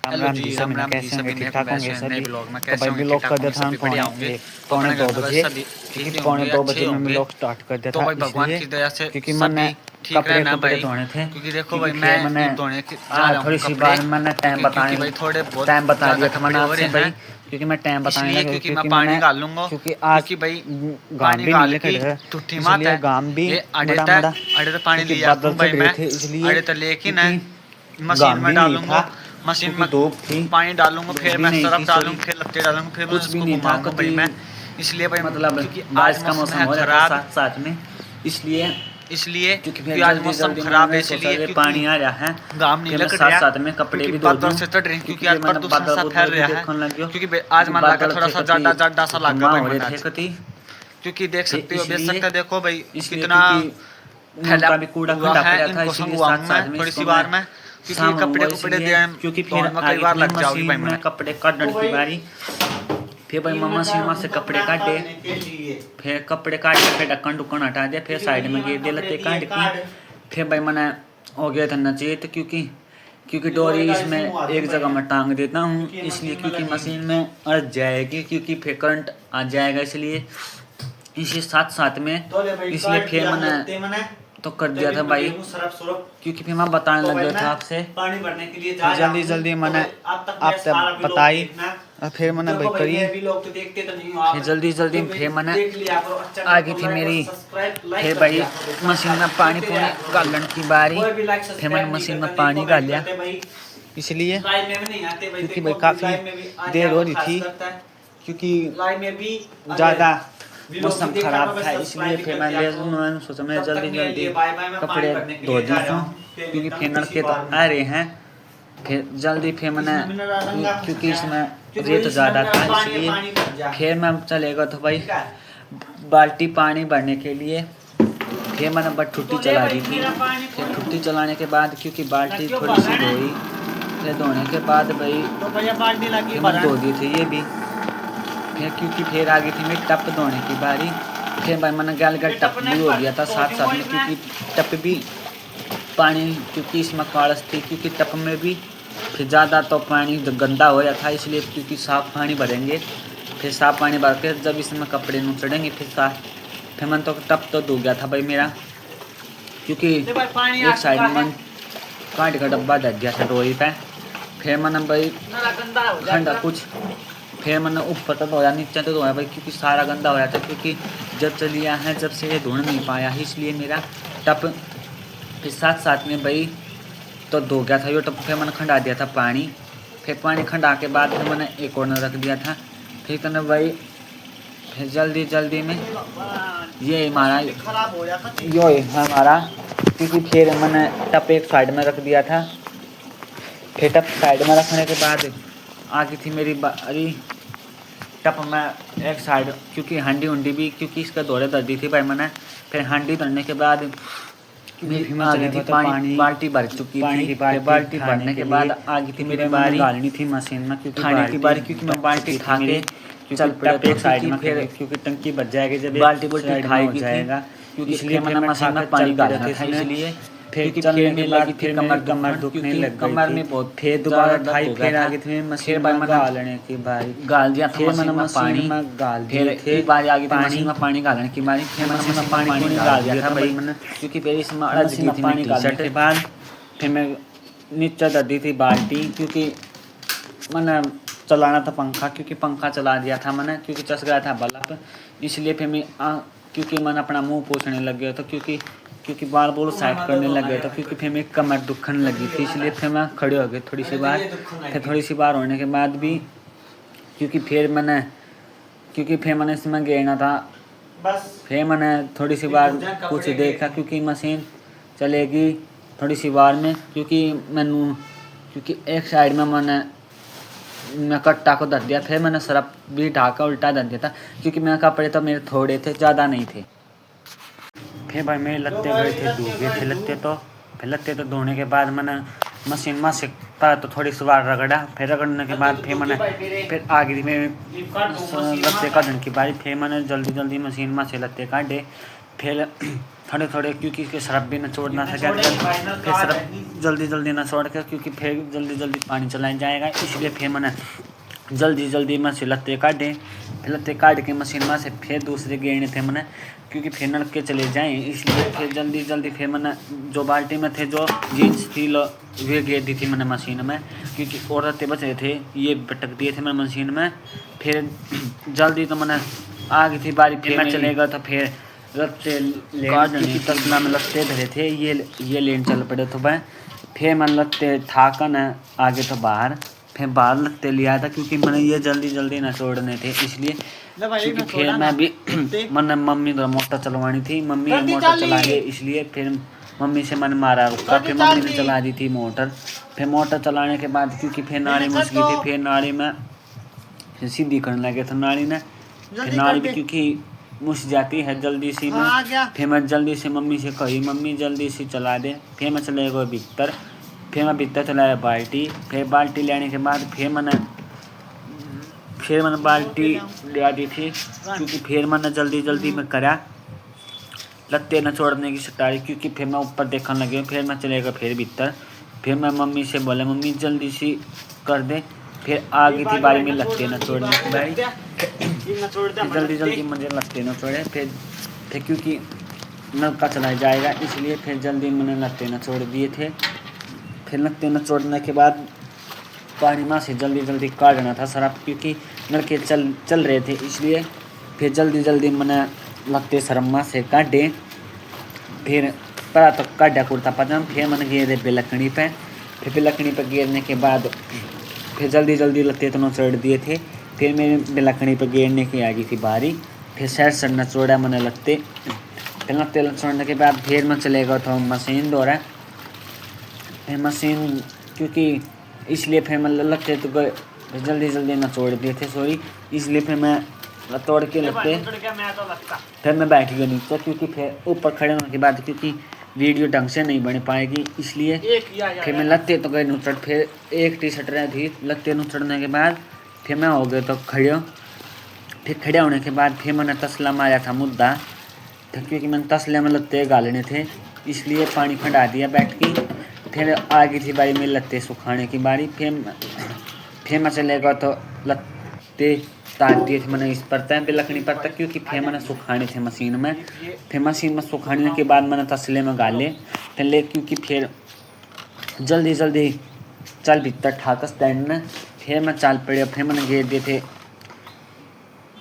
राम राम जी सभी ने कैसे होंगे, ठीक ठाक होंगे सभी। तो भाई ब्लॉग कर दिया था पौने 2 बजे, क्योंकि पौने 2 बजे मैं ब्लॉग स्टार्ट कर दिया था इसलिए, क्योंकि मैंने कपड़े कपड़े धोने थे। क्योंकि फिर मैंने थोड़ी सी बार मैंने टाइम बता दिया था मैंने आपसे भाई, क्योंकि मैं टाइम बताने लगा क्योंकि मैंने क्योंकि आज गांव भी नहीं कट गया, इसलिए गांव भी बड़ा बड़ा क्योंकि बादल चढ़ रहे थे, इसलिए क्योंकि गांव भी नहीं था, मशीन क्योंकि में धूप थी, पानी डालूंगा, फिर मैं नहीं सरफ थी, डालूंगा, फिर लत्ते डालूंगा, फिर मैं कुछ भी उसको नहीं था घुमाऊंगा भाई क्योंकि मैं। इसलिए भाई मतलब क्योंकि बारिश आज का मौसम मौसम है हो रहा था खराब, साथ साथ में, इसलिए इसलिए क्योंकि क्योंकि फिर आज जल्दी मौसम जल्दी खराब है, मैंने सोचा इसलिए ये क्योंकि पानी आ रहा है, गाँव नहीं फिर मैं लग साथ रहा, साथ में कपड़े क्योंकि भी धो दूं, बादल से चढ़ रहे हैं, क्योंकि आज क्योंकि मैंने प्रदूषण सा बादल फैल भी रहा है, देखने लग गया, क्योंकि आज मन लगा थोड़ा सा ज्यादा ज्यादा सा लगा भाई मन आज, क्योंकि देख सकते हो, देख सकते देखो भाई कितना फैला उनका भी कूड़ा हुआ खंडा है, पड़ा था, इनको इसीलिए संगवाऊंगा साथ मैं साथ में थोड़ी इसको सी मैं बार में, क्योंकि सामूंगा, कपड़े इसलिए क्योंकि फिर धोने में कई आगे बार थी लग जाओगी मशीन भाई में कपड़े काटने की बारी, फिर भाई मैं मशीन में से कपड़े काटे, फिर कपड़े काट के फिर ढक्कन ढुक्कन हटा दिया, फिर साइड में गिर दिया लत्ते काट के, फिर भाई मैंने हो गया था नचेत, क्योंकि डोरी इसमें एक जगह मैं टांग देता हूँ, इसलिए क्योंकि मशीन में अड़ जाएगी, क्योंकि फिर करंट आ जाएगा, इसलिए इसी साथ साथ में, इसलिए फिर मैंने तो कर दिया था भाई, क्योंकि फिर मैं बताने लग गया था आपसे पानी भरने के लिए जल्दी जल्दी मैंने आपसे बताई, और फिर मैंने भाई करी, फिर जल्दी जल्दी फिर मैंने आगे थी मेरी, फिर भाई मशीन में पानी डालने की बारी, फिर मैंने मशीन में पानी डाल लिया, इसलिए क्योंकि भाई काफ़ी देर हो रही थी, क्योंकि ज़्यादा मौसम खराब था, इसलिए फिर मैंने सोचा मैं जल्दी जल्दी कपड़े धो दी हूँ, क्योंकि फिर नलके तो आ रहे हैं, फिर जल्दी फिर मैंने क्योंकि इसमें रेत ज़्यादा था, इसलिए फिर मैं चलेगा तो भाई बाल्टी पानी भरने के लिए, फिर मैंने बस ठुट्टी चला दी थी, फिर ठुट्टी चलाने के बाद क्योंकि बाल्टी थोड़ी सी धोई, फिर धोने के बाद भाई फिर धो दी थी ये भी, फिर क्योंकि फिर आ गई थी मेरी टप धोने की बारी, फिर भाई मैंने गल टप भी हो गया था साथ साथ में, क्योंकि टप भी पानी क्योंकि इसमें कालस थी, क्योंकि टप में भी फिर ज़्यादा तो पानी गंदा हो गया था, इसलिए क्योंकि साफ़ पानी भरेंगे, फिर साफ़ पानी भर के जब इसमें कपड़े न चढ़ेंगे फिर मैंने तो टप तो धो गया था भाई मेरा, क्योंकि एक साइड में मैंने काट का डब्बा धर दिया था डोरी पे, फिर मैंने भाई ठंडा कुछ, फिर मैंने ऊपर तो धोया नीचे तो धोया भाई, क्योंकि सारा गंदा हो जाता, क्योंकि जब चलिया है जब से ये धोने नहीं पाया है, इसलिए मेरा टप फिर साथ साथ में भाई तो धो गया था ये टप, फिर मैंने खंडा दिया था पानी, फिर पानी खंडा के बाद फिर मैंने एक और रख दिया था, फिर कहने भाई फिर जल्दी जल्दी में ये हमारा यो हमारा, क्योंकि फिर मैंने टप एक साइड में रख दिया था, फिर टप साइड में रखने के बाद आगे थी मेरी बारी टप में एक साइड, क्योंकि हांडी उंडी भी क्योंकि इसका दौरे दर दी थी भाई मैंने, फिर हांडी धरने के बाद आगे थी पानी बाल्टी भर चुकी थी, बाल्टी भरने के बाद आगे थी मेरी बारी डालनी थी मशीन में, क्योंकि खाने की बारी, क्योंकि मैं बाल्टी खा के चल पड़ा एक साइड में, फिर क्योंकि टंकी बच जाएगी जब बाल्टी खाएगी जाएगा, इसलिए मैंने मशीन में पानी डाला था, इसलिए फिर चलने के बाद फिर कमर दुखने लग गई, कमर में बहुत, फिर दोबारा ढाई, फिर आगे थे मशीन में गालने की बारी गाल दिया, फिर मैंने पानी में गाल दिया, फिर बारी आगे थी मशीन में पानी गालने की बारी, फिर मशीन में पानी डाल दिया था भाई मैंने, क्योंकि फिर इसमें अड़द दी थी पानी डालने के बाद, फिर मैं नीचे दर दी थी बाल्टी, क्योंकि मैंने चलाना था पंखा, क्योंकि पंखा चला दिया था मैंने, क्योंकि चस गया था बल्ब, इसलिए फिर मैं क्योंकि मैंने अपना मुँह पोछने लग गया था, क्योंकि बाल बोल साइड करने लग गया था, क्योंकि फिर मेरी कमर दुखने लगी थी, इसलिए फिर मैं खड़े हो गए थोड़ी सी बार, फिर थोड़ी सी बार होने के बाद भी क्योंकि फिर मैंने इसमें गिरना था, फिर मैंने थोड़ी सी बार कुछ देखा, क्योंकि मशीन चलेगी थोड़ी सी बार में, क्योंकि एक साइड में मैं कट्टा को धर दिया, फिर मैंने सरफ भी ढाका उल्टा धर दिया था, क्योंकि मेरे कपड़े तो मेरे थोड़े थे, ज़्यादा नहीं थे, फिर भाई मेरे लत्ते गए थे धो गए थे लत्ते तो धोने के बाद मैंने मशीन में से तो थोड़ी सी बार रगड़ा, फिर रगड़ने के बाद फिर आगे थी मेरे लत्ते काटने की बारी, फिर मैंने जल्दी मशीन में से लत्ते काटे, फिर थोड़े थोड़े, क्योंकि इसके सरफ भी निचोड़ना था, फिर सरफ जल्दी जल्दी निचोड़ के, क्योंकि फिर जल्दी जल्दी पानी चलाया जाएगा, इसलिए फिर मैंने जल्दी जल्दी में से लत्ते काटे, फिर लत्ते काट के मशीन में से फिर दूसरे गेड़ने थे मैंने, क्योंकि फिर नलके चले जाएँ, इसलिए फिर जल्दी जल्दी फिर मैंने जो बाल्टी में थे जो जीन्स थी वे गेर दी थी मैंने मशीन में, क्योंकि और रत्ते बच रहे थे ये पटक दिए थे मैं मशीन में। फिर जल्दी तो मैंने आ गई थी बारी, फिर मैं चलेगा तो फिर लत्ते क्योंकि तसला में लत्ते धरे थे, ये लेन चल पड़े तो मैं फिर मैं लत्ते था कन आगे तो बाहर, फिर बाहर लगते लिया था, क्योंकि मैंने ये जल्दी जल्दी ना छोड़ने थे, इसलिए क्योंकि फिर मैं भी मैंने मम्मी तो मोटर चलवानी थी, मम्मी मोटर चला गई, इसलिए फिर मम्मी से मैंने मारा रुका, फिर मम्मी ने चला दी थी मोटर। फिर मोटर चलाने के बाद क्योंकि फिर नाली मुझ गई थी, फिर नाली में फिर सीधी करने लगे थे नाली ने, फिर नाली भी क्योंकि मुझ जाती है जल्दी सी में, फिर मैं जल्दी से मम्मी से कही मम्मी जल्दी से चला दे, फिर मैं चले गए भीतर, फिर मैं भीतर चलाया बाल्टी, फिर बाल्टी लेने के बाद फिर मैंने बाल्टी ले दी थी, क्योंकि फिर मैंने जल्दी जल्दी में करा लत्ते न छोड़ने की सटारी, क्योंकि फिर मैं ऊपर देखने लगे, फिर मैं चलेगा फिर भीतर, फिर मैं मम्मी से बोला मम्मी जल्दी सी कर दे, फिर आ गई थी बारी में लत्ते न छोड़ने की बारी, जल्दी जल्दी मुझे लत्ते न छोड़े, फिर क्योंकि नलका चलाया जाएगा, इसलिए फिर जल्दी मैंने लत्ते न छोड़ दिए थे। फिर लत्ते न छोड़ने के बाद पानी में से जल्दी जल्दी काटना था सरफ, क्योंकि नलके चल रहे थे, इसलिए फिर जल्दी जल्दी मैंने लगते शर्मा से काटे, फिर परा तो काटा कुर्ता पजामा, फिर मैंने गिरे बेलकड़ी पे, फिर बेलकड़ी पे गिरने के बाद फिर जल्दी जल्दी लगते तो चढ़ दिए थे, फिर मेरी बेलकड़ी पे गिरने की आ गई थी बारी, फिर साइड से नचोड़ा मैंने लगते, फिर लगते छोड़ने के बाद फिर मैं चलेगा तो मशीन दौड़ा, फिर मशीन क्योंकि इसलिए फिर मैं लगते तो जल्दी जल्दी नचोड़ दिए थे सॉरी, इसलिए फिर मैं तोड़ के लगते फिर मैं बैठ गया नीचे, क्योंकि फिर ऊपर खड़े होने के बाद क्योंकि वीडियो ढंग से नहीं बन पाएगी, इसलिए फिर मैं लगते तो गए नुचड़, फिर एक टी शर्ट रही थी लगते नुचड़ने के बाद फिर मैं हो गया तो खड़े, फिर खड़े होने के बाद फिर मैंने तसला मारा था मुद्दा, क्योंकि मैंने तसले में लगते गालने थे, इसलिए पानी खड़ा दिया बैठ की, फिर आ गई थी बारी में लत्ते सुखाने की बारी, फिर मैं चलेगा तो लत्ते तार दिए थे मैंने इस पर तय पे लकड़ी पर तक, क्योंकि फिर मैंने सुखाने थे मशीन में, फिर मशीन में सुखाने के बाद मैंने तसले में गाले तले, क्योंकि फिर जल्दी जल्दी चल भीतर ठाक स्टैंड में, फिर मैं चाल पड़े, फिर मैंने घेर दिए थे,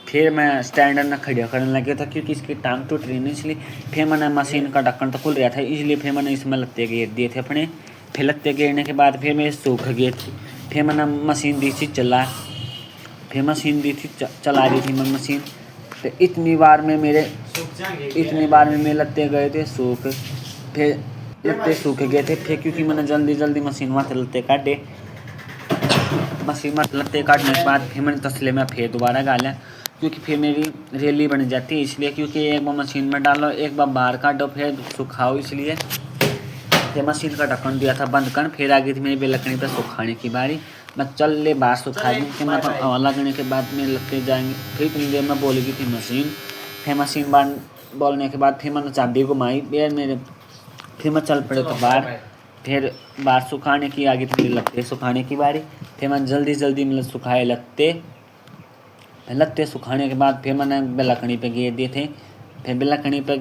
फिर मैं स्टैंड में खड़ा करने लगे था, क्योंकि इसकी टांग टूट रही नहीं, इसलिए फिर मैंने मशीन का ढक्कन तो खुल रहा था, इसलिए फिर मैंने इसमें लत्ते घेर दिए थे अपने, फिर लत्ते घेरने के बाद फिर मेरे सूख गए थे, फिर मैंने मशीन दी थी चला, फिर मशीन दी थी चला दी थी मैं मशीन, तो इतनी बार में मेरे लत्ते गए थे सूख, फिर लत्ते सूख गए थे, फिर क्योंकि मैंने जल्दी जल्दी मशीन में से लत्ते काटे, मशीन में लत्ते काटने के बाद फिर मैंने तसले में फिर दोबारा गाला, क्योंकि फिर मेरी रेली बन जाती है, इसलिए क्योंकि एक बार मशीन में डालो एक बार बाहर काटो फिर सुखाओ, इसलिए फिर मशीन का ढक्कन दिया था बंद कर, फिर आ गई थी मेरी बेलकनी पर सुखाने की बारी, मैं चल ले बाहर सुखा दी कि मैं हवा लगने के बाद में लगते जाएंगे, फिर इतनी देर में बोल गई थी मशीन, फिर मशीन बार बोलने के बाद फिर मैंने चाबी घुमाई फिर मैं चल पड़े तो बाहर, फिर बाहर सुखाने की आ गई थी मेरी लगते सुखाने की बारी, फिर मैं जल्दी जल्दी मतलब सुखाए लगते सुखाने के बाद फिर मैंने बेलकनी पे गिर दिए थे, फिर बेलकनी पे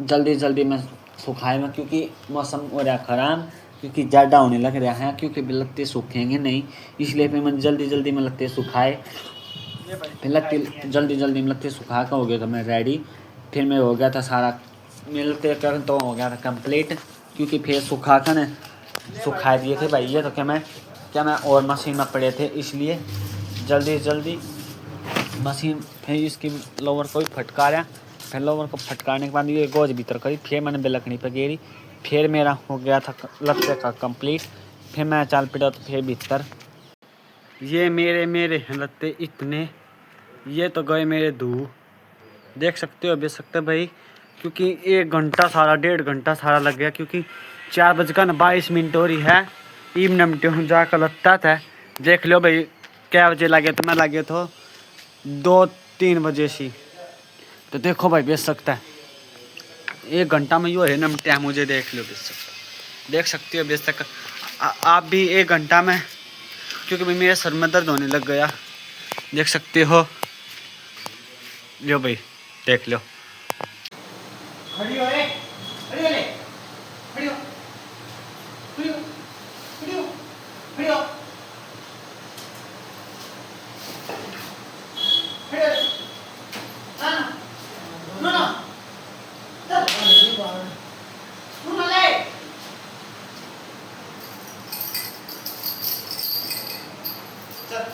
जल्दी जल्दी मैं सुखाए में, क्योंकि मौसम हो रहा ख़राब, क्योंकि ज़्यादा होने लग रहा है, क्योंकि लत्ते सूखेंगे नहीं, इसलिए फिर मैं जल्दी जल्दी में लत्ते सुखाए, फिर लत्ते जल्दी जल्दी में लत्ते सुखा कर हो गया था मैं रेडी, फिर मैं हो गया था सारा मिलते कर तो हो गया था कंप्लीट, क्योंकि फिर सुखा कर न सुखा दिए थे भाई, ये तो क्या मैं और मशीन में पड़े थे, इसलिए जल्दी जल्दी मशीन फिर इसकी लोवर को भी फटकारा, फिर लोवर को फटकारने के बाद ये गोज भीतर करी, फिर मैंने बेलकनी पर गिरी, फिर मेरा हो गया था लत्ते का कंप्लीट, फिर मैं चाल पिटा तो फिर भीतर, ये मेरे हैं लत्ते इतने, ये तो गए मेरे देख सकते हो भाई, क्योंकि 1 घंटा सारा 1.5 घंटा सारा लग गया, क्योंकि 4:22 हो रही है, ईम नमटे हूँ जाकर लगता था, देख लो भाई क्या बजे लगे तो मैं लगे तो 2-3 बजे सी, तो देखो भाई बेच सकता है 1 घंटा में यो है ना टाइम मुझे देख लो देख सकते हो बेशक आप भी 1 घंटा में, क्योंकि भाई मेरे सर में दर्द होने लग गया, देख सकते हो। लो भाई देख लो। खड़ी हो रे, खड़ी हो ले, खड़ी हो, खड़ी हो, खड़ी हो, खड़ी हो, खड़ी हो, ना ना ना, चल, सुन ले, चल,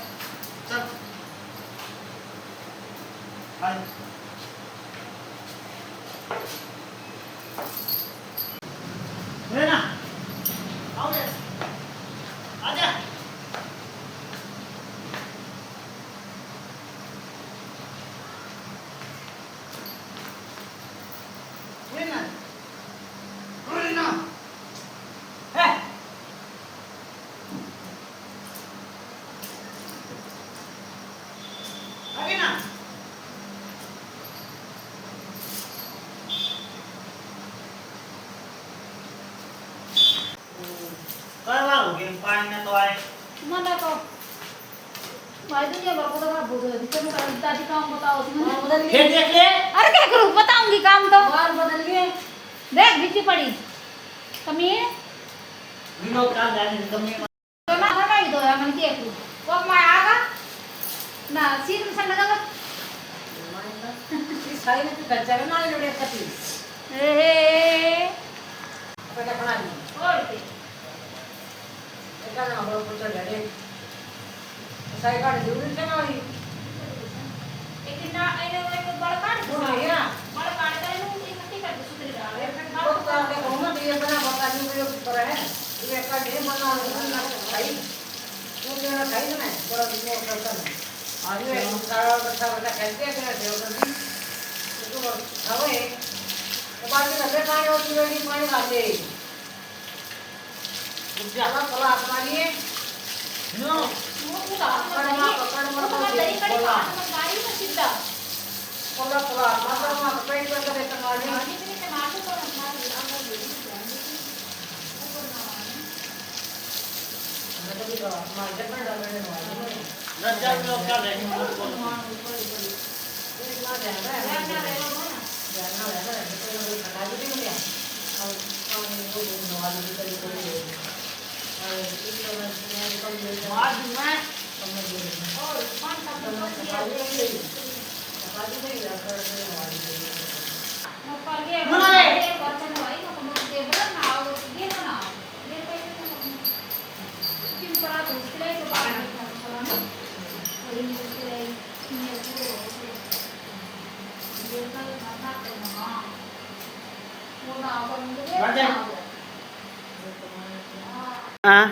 चल, आ ना, आओ रे, आजा, ना, ना, है, आगे ना, हो गया पानी में तो आए mana kau भाई दुनिया भर को तो खराब हो गया तुम दादी काम बताओ तुमने बदल फिर लिए देख ले अरे क्या करूं बताऊंगी काम तो बाल बदल लिए देख बिजली पड़ी कमी है विनोद का जाने कमी तो ना हटा ही दो यार मन के करूं वो मैं आगा ना सीट में संग लगा इस साइड में कर जावे ना लोड़े कती ए बेटा बना ली और के एका ना हो तो चल रे साइड काट जरूर से ना होई एक ना आने वाले को बड़ काट दो या बड़ काट कर लो इकट्ठी कर दो सुतरी डाल वो तो आपने कहो ना ये बना बता नहीं वो पर है ये का डे बना ना भाई वो मेरा खाई ना बड़ा मोर करता है आज ये सारा बच्चा बच्चा खेलते हैं ना देव कर दी तो खाओ है तो बाद में लगे पानी और चूड़ी पानी डालते ज्यादा पला अपनाइए नो वो पूरा पकड़ना पकड़ना तो दही कड़ी खाना मत गाड़ी में सीधा पला पला माता मां पेट पर करे तमारी आगे से टमाटर तो हमारे अंदर दे दी मैं तो भी तो मार जब में डालने वाला न जब लोग क्या रहेंगे उसको एक ना जाना है ना रहना है तो खा भी नहीं लिया और पानी को देने वाली भी करी आज मैं और पांच का हाँ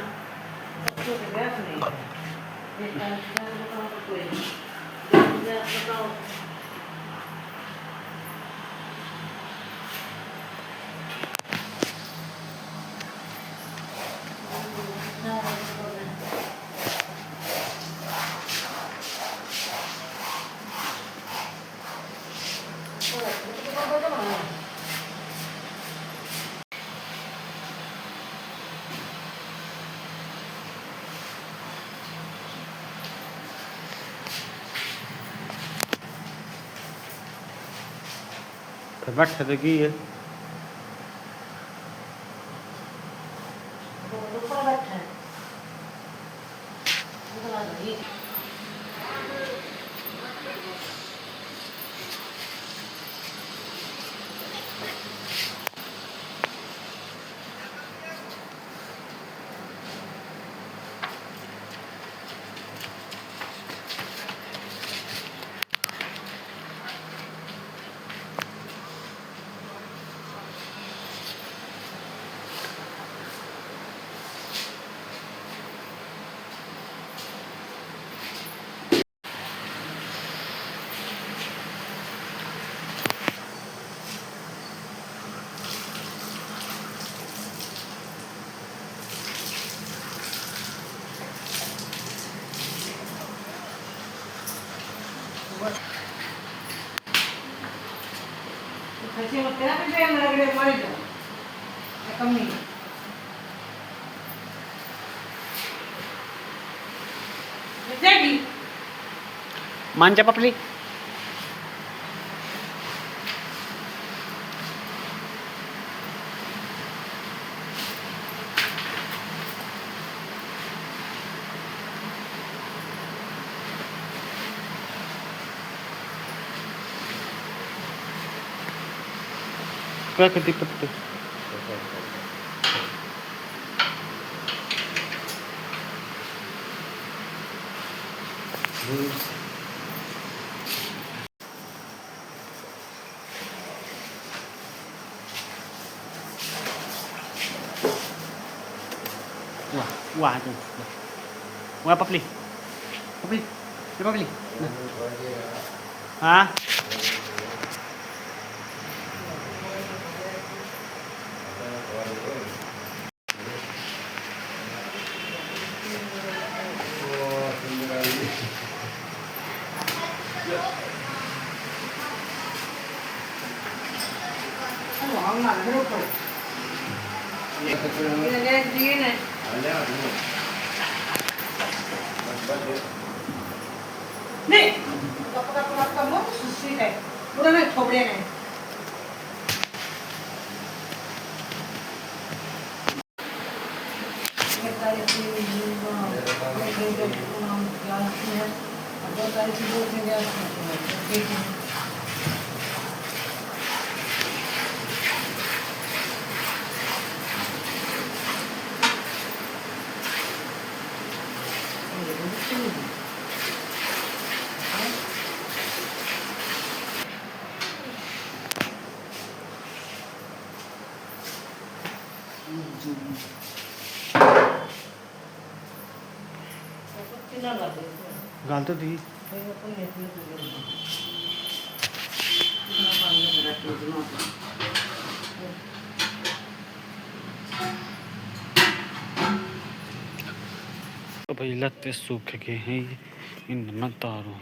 बैठा तो की है ऐसे होते हैं ना पेड़ लगे मर जाओ कम नहीं जैगी मान जा पपली क्या करती पत्ते वाह वाह वाह पपली पपली पपली हाँ नहीं कपड़ा मत सुसी है पूरा नहीं छोड़े नहीं गाल तो दी तो भाई लगते सूख गए हैं इन मैं तारों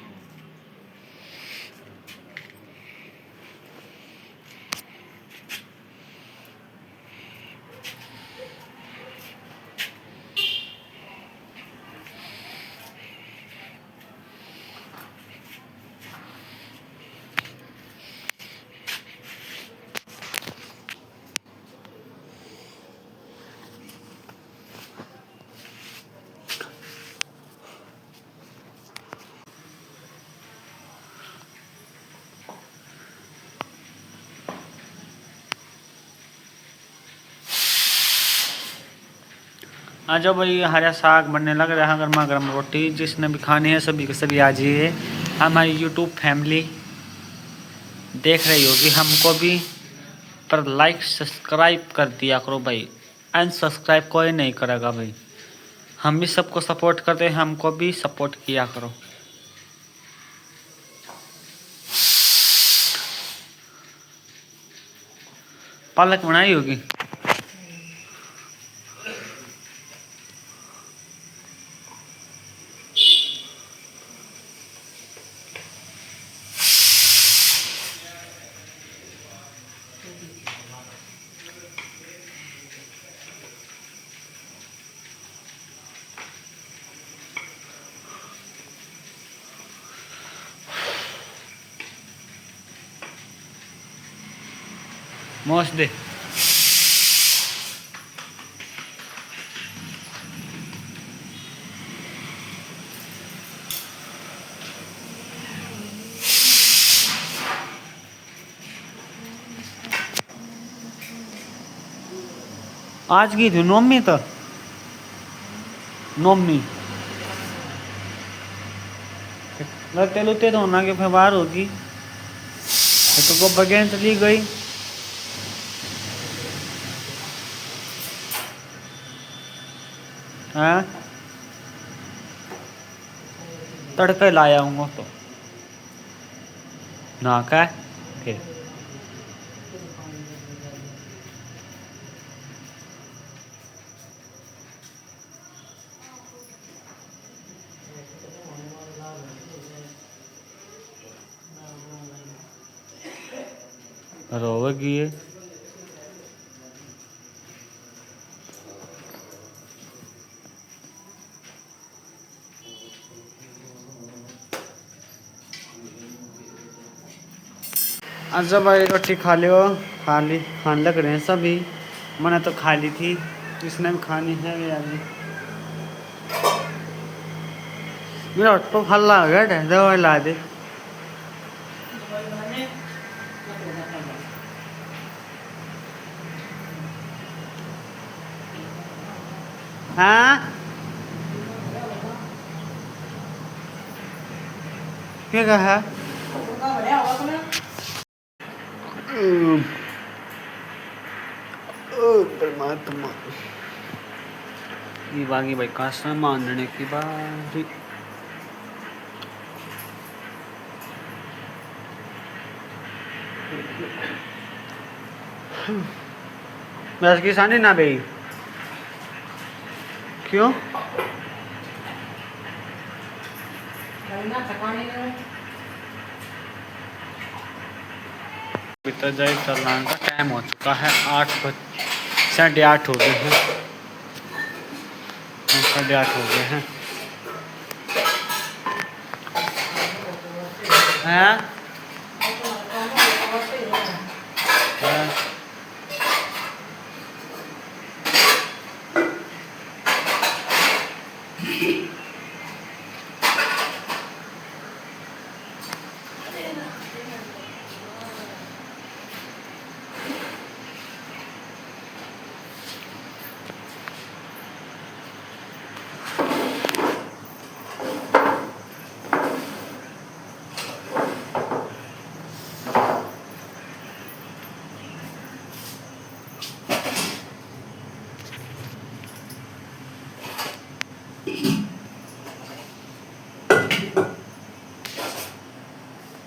आ जाओ भाई हरा साग बनने लग रहा है गर्मा गर्म रोटी जिसने भी खानी है सभी के सभी आ जाइए हमारी यूट्यूब फैमिली देख रही होगी हमको भी पर लाइक सब्सक्राइब कर दिया करो भाई अनसब्सक्राइब कोई नहीं करेगा भाई हम भी सबको सपोर्ट करते हैं हमको भी सपोर्ट किया करो पालक बनाई होगी मोश दे आज की थी नवमी तो नवमी लगते लुते तो होना के फिर बाहर होगी तो को बगैर चली गई हाँ तड़के लाया हूँ तो ना का फिर रोवेगी ये। अच्छा भाई रोटी खा लियो, खाने लग रहे हैं सभी। मैंने तो खा ली थी, इसने भी खानी है अभी। मेरा तो हल्ला हो गया, दवाई ला दे। हाँ क्या कहा? परमात्मा ये बागी भाई काशा मानने की बात। बस की सानी ना भाई क्यों? पिता जाए चलान का टाइम हो चुका है, 8:08 हो गए हैं, 8:30 हो गए हैं। हैं?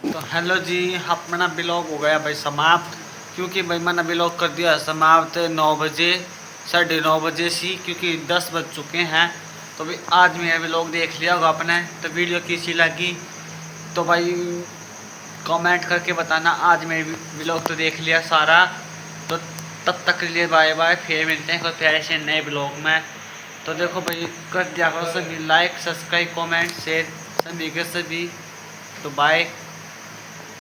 तो हेलो जी, अपना ब्लॉग हो गया भाई समाप्त, क्योंकि भाई मैंने ब्लॉग कर दिया समाप्त 9 बजे, 9:30 बजे से, क्योंकि 10 बज चुके हैं। तो भाई आज मेरा ब्लॉग देख लिया होगा आपने, तो वीडियो कैसी लगी तो भाई कमेंट करके बताना। आज मेरे ब्लॉग तो देख लिया सारा, तो तब तक के लिए बाय बाय, फिर मिलते हैं कोई प्यारे से नए ब्लॉग में। तो देखो भाई कर दिया करो सभी लाइक, सब्सक्राइब, कमेंट, शेयर सभी के सभी। तो बाय।